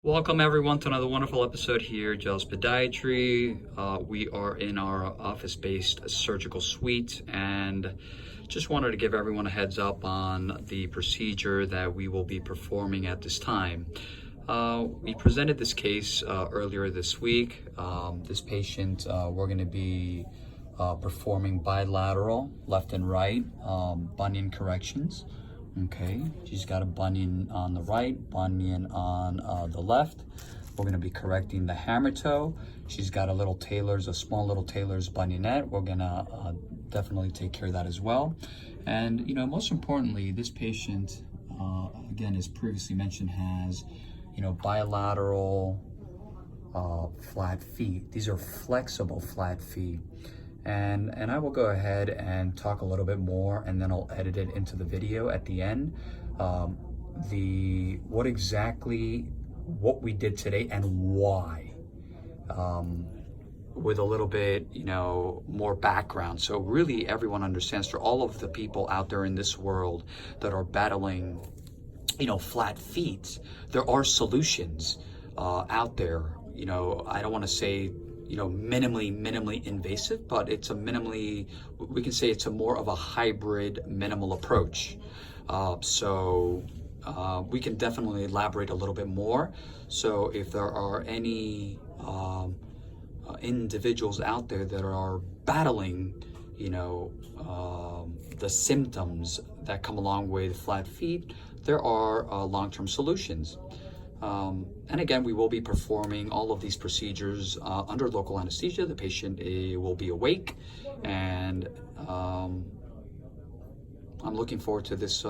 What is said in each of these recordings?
Welcome everyone to another wonderful episode here, Doctors of Podiatry. We are in our office-based surgical suite and just wanted to give everyone a heads up on the procedure that we will be performing at this time. We presented this case earlier this week. This patient, we're going to be performing bilateral left and right bunion corrections. Okay, she's got a bunion on the right, bunion on the left. We're going to be correcting the hammer toe. She's got a small little Taylor's bunionette. We're going to definitely take care of that as well. And, most importantly, this patient, again, as previously mentioned, has, bilateral flat feet. These are flexible flat feet. And I will go ahead and talk a little bit more, and then I'll edit it into the video at the end. What we did today and why, with a little bit, more background. So really everyone understands, for all of the people out there in this world that are battling, flat feet, there are solutions out there. I don't want to say minimally invasive, but we can say it's a more of a hybrid minimal approach. So we can definitely elaborate a little bit more. So if there are any individuals out there that are battling, the symptoms that come along with flat feet, there are long-term solutions. And again, we will be performing all of these procedures under local anesthesia. The patient will be awake, and I'm looking forward to this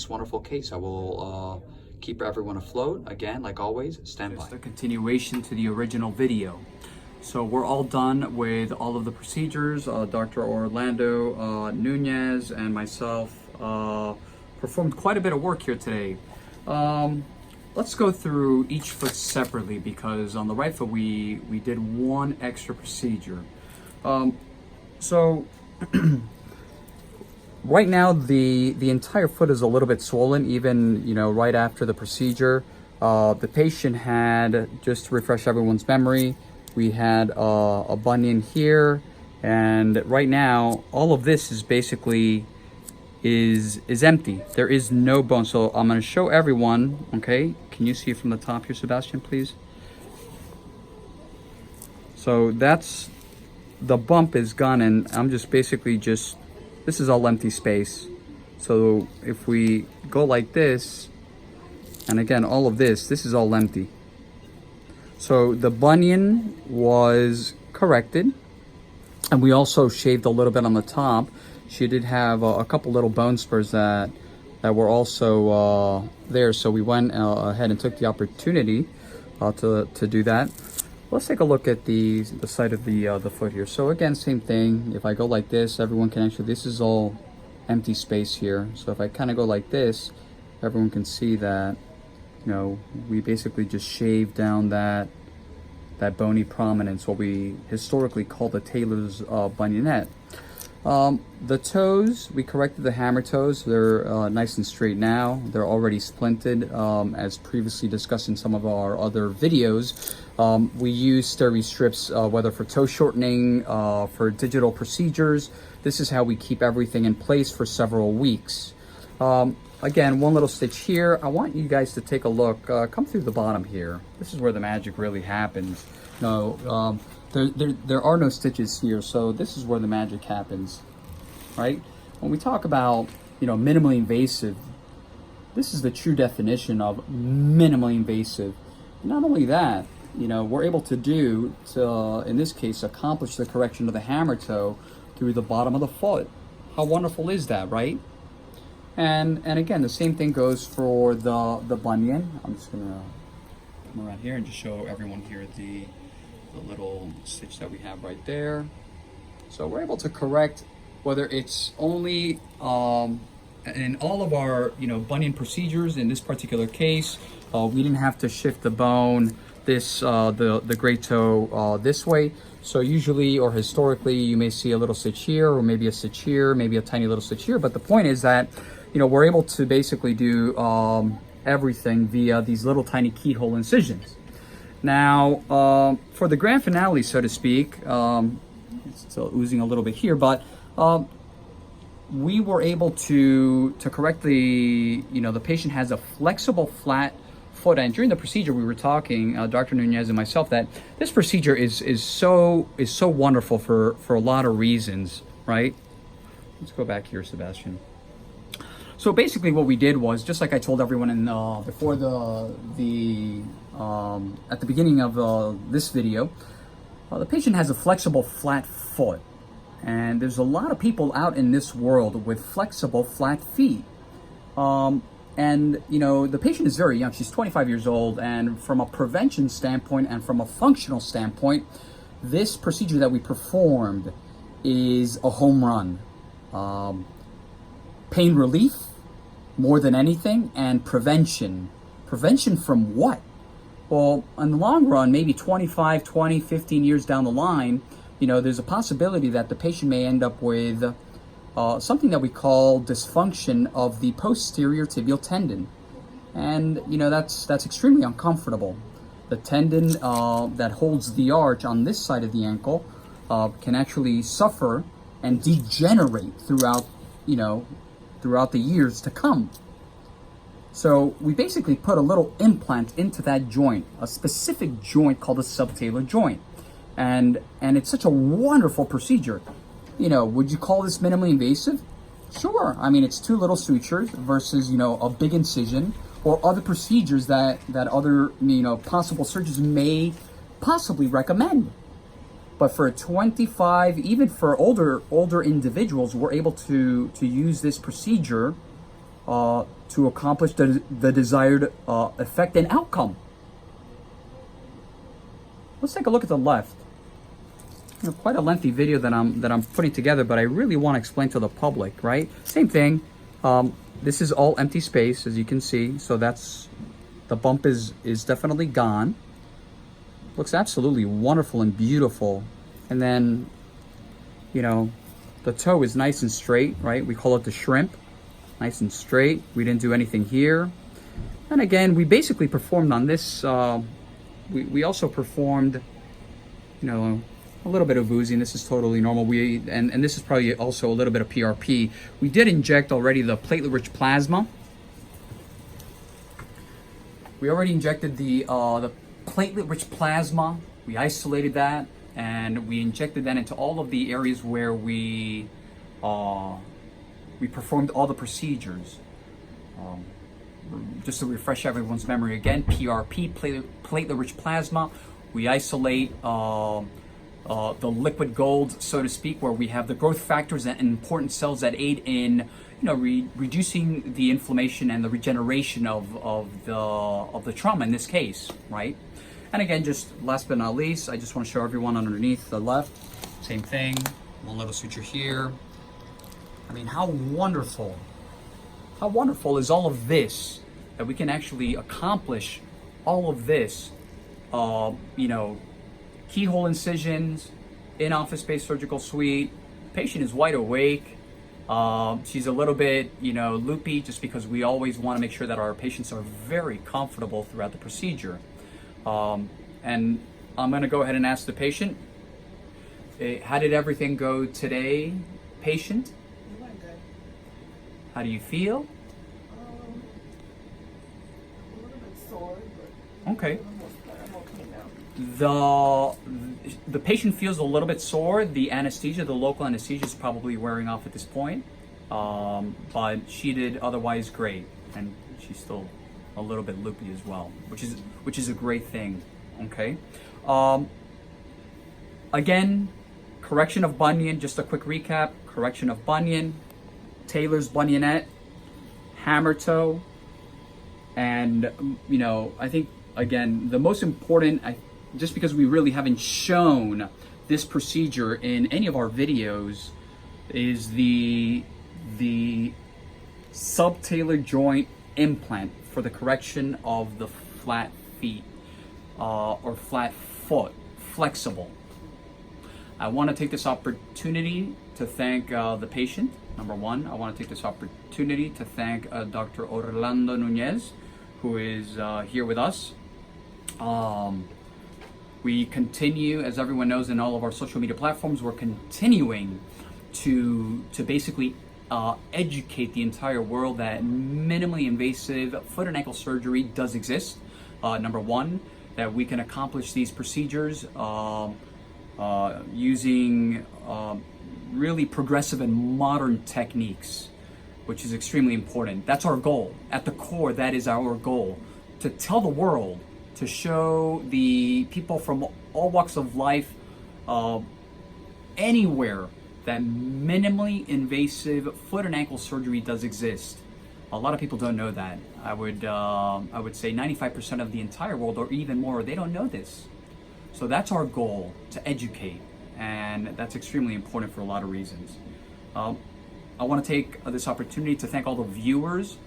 wonderful case. I will keep everyone afloat. Again, like always, stand by. Just a continuation to the original video. So we're all done with all of the procedures. Dr. Orlando Nunez and myself performed quite a bit of work here today. Let's go through each foot separately, because on the right foot we did one extra procedure. So right now the entire foot is a little bit swollen, even right after the procedure. The patient had, just to refresh everyone's memory, we had a bunion here, and right now all of this is basically is empty. There is no bone. So I'm going to show everyone. Okay, can you see from the top here, Sebastian, please? So that's, the bump is gone, and I'm just basically this is all empty space. So if we go like this, and again, all of this is all empty. So the bunion was corrected, and we also shaved a little bit on the top. She did have a couple little bone spurs that were also there, so we went ahead and took the opportunity to do that. Let's take a look at the side of the foot here. So again, same thing. If I go like this, everyone can actually, this is all empty space here. So if I kind of go like this, everyone can see that, we basically just shaved down that bony prominence, what we historically call the Taylor's bunionette. The toes, we corrected the hammer toes. They're nice and straight now. They're already splinted, as previously discussed in some of our other videos. We use steri strips, whether for toe shortening, for digital procedures. This is how we keep everything in place for several weeks. Again, one little stitch here. I want you guys to take a look. Come through the bottom here. This is where the magic really happens. No, there are no stitches here, so this is where the magic happens, right? When we talk about, minimally invasive, this is the true definition of minimally invasive. Not only that, we're able to in this case, accomplish the correction of the hammer toe through the bottom of the foot. How wonderful is that, right? And again, the same thing goes for the bunion. I'm just gonna come around here and just show everyone here the little stitch that we have right there. So we're able to correct, whether it's only in all of our bunion procedures. In this particular case, we didn't have to shift the bone the great toe this way. So usually, or historically, you may see a little stitch here, or maybe a stitch here, maybe a tiny little stitch here. But the point is that we're able to basically do everything via these little tiny keyhole incisions. Now, for the grand finale, so to speak, it's still oozing a little bit here, but we were able to correct the, the patient has a flexible flat foot. And during the procedure, we were talking, Dr. Nunez and myself, that this procedure is so wonderful for a lot of reasons, right? Let's go back here, Sebastian. So basically, what we did was, just like I told everyone in before at the beginning of this video, the patient has a flexible flat foot, and there's a lot of people out in this world with flexible flat feet. And the patient is very young. She's 25 years old, and from a prevention standpoint and from a functional standpoint, this procedure that we performed is a home run. Pain relief, more than anything, and prevention. Prevention from what? Well, in the long run, maybe 25, 20, 15 years down the line, there's a possibility that the patient may end up with something that we call dysfunction of the posterior tibial tendon. And, that's extremely uncomfortable. The tendon that holds the arch on this side of the ankle can actually suffer and degenerate throughout the years to come. So we basically put a little implant into that joint, a specific joint called a subtalar joint. And it's such a wonderful procedure. Would you call this minimally invasive? Sure. I mean, it's 2 little sutures versus, a big incision, or other procedures that other, possible surgeons may possibly recommend. But for 25, even for older individuals, we're able to use this procedure to accomplish the desired effect and outcome. Let's take a look at the left. Quite a lengthy video that I'm putting together, but I really want to explain to the public, right? Same thing. This is all empty space, as you can see. So the bump is definitely gone. Looks absolutely wonderful and beautiful. And then, the toe is nice and straight, right? We call it the shrimp. Nice and straight. We didn't do anything here. And again, we basically performed on this. We also performed, a little bit of oozing. This is totally normal. And this is probably also a little bit of PRP. We did inject already the platelet-rich plasma. We already injected the platelet-rich plasma. We isolated that, and we injected that into all of the areas where we performed all the procedures. Just to refresh everyone's memory again, PRP, platelet-rich plasma. We isolate the liquid gold, so to speak, where we have the growth factors and important cells that aid in, reducing the inflammation and the regeneration of the trauma in this case, right? And again, just last but not least, I just want to show everyone underneath the left, same thing, one little suture here. I mean, how wonderful is all of this, that we can actually accomplish all of this, keyhole incisions, in-office-based surgical suite. Patient is wide awake. She's a little bit, loopy, just because we always want to make sure that our patients are very comfortable throughout the procedure. And I'm going to go ahead and ask the patient, how did everything go today, patient? It went good. How do you feel? A little bit sore, but Okay. for the most part, I'm okay now. The patient feels a little bit sore. The anesthesia, the local anesthesia, is probably wearing off at this point. But she did otherwise great, and she's still a little bit loopy as well, which is a great thing. Okay. Again, correction of bunion. Just a quick recap: correction of bunion, Taylor's bunionette, hammer toe, and I think again the most important. Just because we really haven't shown this procedure in any of our videos, is the subtalar joint implant for the correction of the flat feet or flat foot, flexible. I want to take this opportunity to thank the patient. Number one, I want to take this opportunity to thank Dr. Orlando Nunez, who is here with us. We continue, as everyone knows, in all of our social media platforms, we're continuing to basically educate the entire world that minimally invasive foot and ankle surgery does exist. Number one, that we can accomplish these procedures using really progressive and modern techniques, which is extremely important. That's our goal. At the core, that is our goal, to tell the world, to show the people from all walks of life, anywhere, that minimally invasive foot and ankle surgery does exist. A lot of people don't know that. I would say 95% of the entire world, or even more, they don't know this. So that's our goal, to educate, and that's extremely important for a lot of reasons. I want to take this opportunity to thank all the viewers.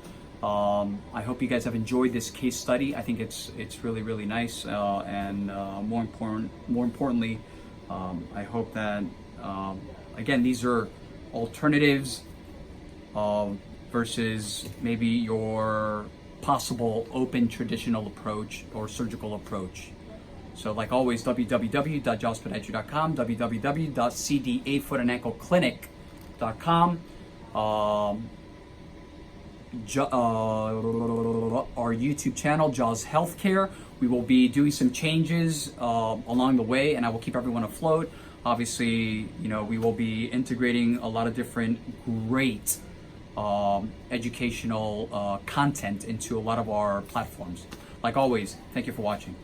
I hope you guys have enjoyed this case study. I think it's really, really nice, and more importantly, I hope that again, these are alternatives versus maybe your possible open traditional approach or surgical approach. So like always, www.jawspodiatry.com, www.cdafootandAnkleClinic.com, our YouTube channel, Jaws Healthcare. We will be doing some changes along the way, and I will keep everyone afloat. Obviously, you know, we will be integrating a lot of different great educational content into a lot of our platforms. Like always, thank you for watching.